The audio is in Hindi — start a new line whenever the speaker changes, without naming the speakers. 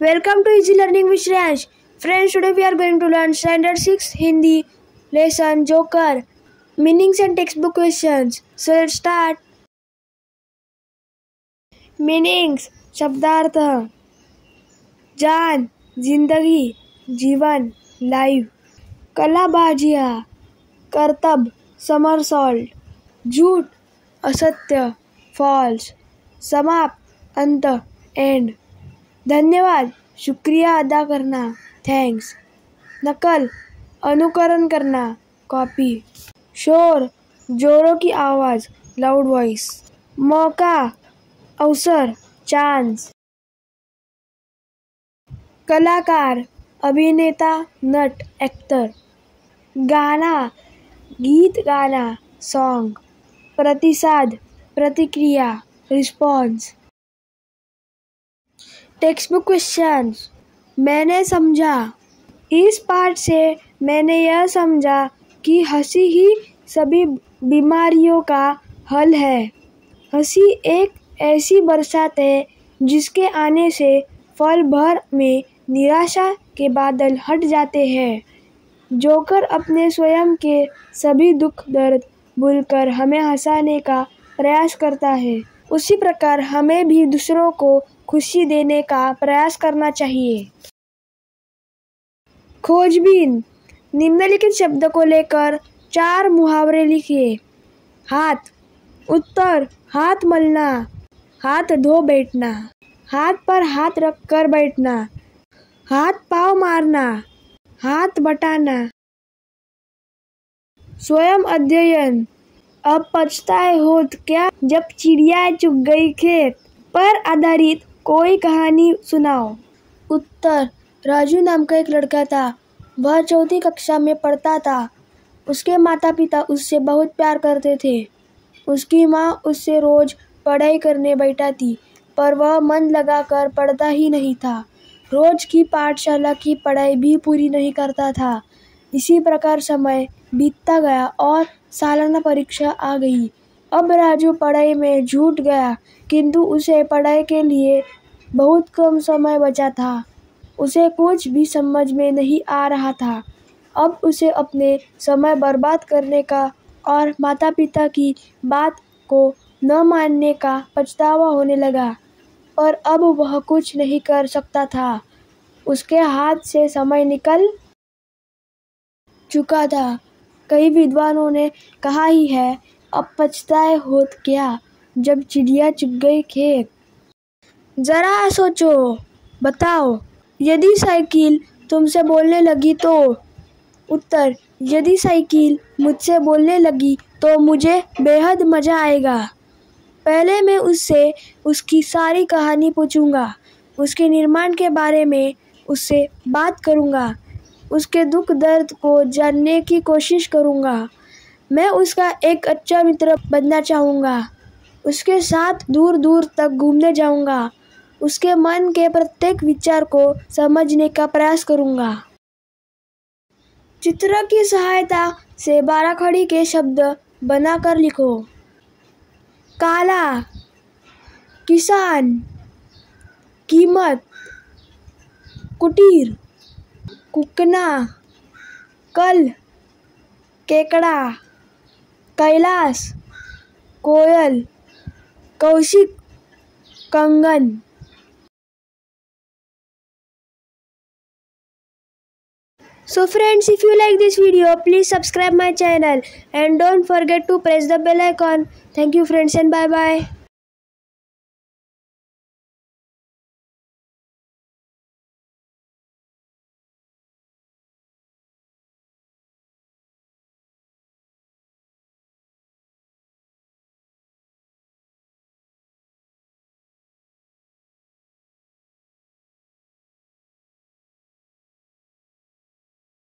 Welcome to Easy Learning with Shreyansh. Friends, today we are going to learn Standard 6 Hindi lesson Joker, meanings and textbook questions. So let's start. Meanings, शब्दार्थ, जान, जिंदगी, जीवन, लाइफ, कलाबाजिया, करतब, समरसॉल्ट, झूठ, असत्य, फॉल्स, समाप्त, अंत, एंड, धन्यवाद, शुक्रिया अदा करना, थैंक्स, नकल, अनुकरण करना, कॉपी, शोर, जोरों की आवाज़, लाउड वॉइस, मौका, अवसर, चांस, कलाकार, अभिनेता, नट, एक्टर, गाना, गीत गाना, सॉन्ग, प्रतिसाद, प्रतिक्रिया, रिस्पॉन्स। Textbook questions. मैंने समझा, इस पाठ से मैंने यह समझा कि हंसी ही सभी बीमारियों का हल है। हंसी एक ऐसी बरसात है जिसके आने से पल भर में निराशा के बादल हट जाते हैं। जोकर अपने स्वयं के सभी दुख दर्द भूलकर हमें हंसाने का प्रयास करता है। उसी प्रकार हमें भी दूसरों को खुशी देने का प्रयास करना चाहिए। खोजबीन, निम्नलिखित शब्द को लेकर 4 मुहावरे लिखिए। हाथ, उत्तर, हाथ मलना, हाथ धो बैठना, हाथ पर हाथ रख कर बैठना, हाथ पाँव मारना, हाथ बटाना। स्वयं अध्ययन, अब पछताए होत क्या जब चिड़िया चुग गई खेत, पर आधारित कोई कहानी सुनाओ। उत्तर, राजू नाम का एक लड़का था। वह 4th कक्षा में पढ़ता था। उसके माता पिता उससे बहुत प्यार करते थे। उसकी माँ उससे रोज पढ़ाई करने बैठाती, पर वह मन लगाकर पढ़ता ही नहीं था। रोज की पाठशाला की पढ़ाई भी पूरी नहीं करता था। इसी प्रकार समय बीतता गया और सालाना परीक्षा आ गई। अब राजू पढ़ाई में जुट गया, किंतु उसे पढ़ाई के लिए बहुत कम समय बचा था। उसे कुछ भी समझ में नहीं आ रहा था। अब उसे अपने समय बर्बाद करने का और माता पिता की बात को न मानने का पछतावा होने लगा, पर अब वह कुछ नहीं कर सकता था। उसके हाथ से समय निकल चुका था। कई विद्वानों ने कहा ही है, अब पछताए होत क्या जब चिड़िया चुग गई खेत। जरा सोचो, बताओ, यदि साइकिल तुमसे बोलने लगी तो। उत्तर, यदि साइकिल मुझसे बोलने लगी तो मुझे बेहद मज़ा आएगा। पहले मैं उससे उसकी सारी कहानी पूछूंगा, उसके निर्माण के बारे में उससे बात करूंगा, उसके दुख दर्द को जानने की कोशिश करूंगा। मैं उसका एक अच्छा मित्र बनना चाहूँगा। उसके साथ दूर दूर तक घूमने जाऊंगा। उसके मन के प्रत्येक विचार को समझने का प्रयास करूंगा। चित्र की सहायता से 12 खड़ी के शब्द बनाकर लिखो। काला, किसान, कीमत, कुटीर, कुकना, कल, केकड़ा, कैलाश, कोयल, कौशिक, कंगन। So friends, if you like this video, please subscribe my channel and don't forget to press the bell icon. Thank you friends and bye bye.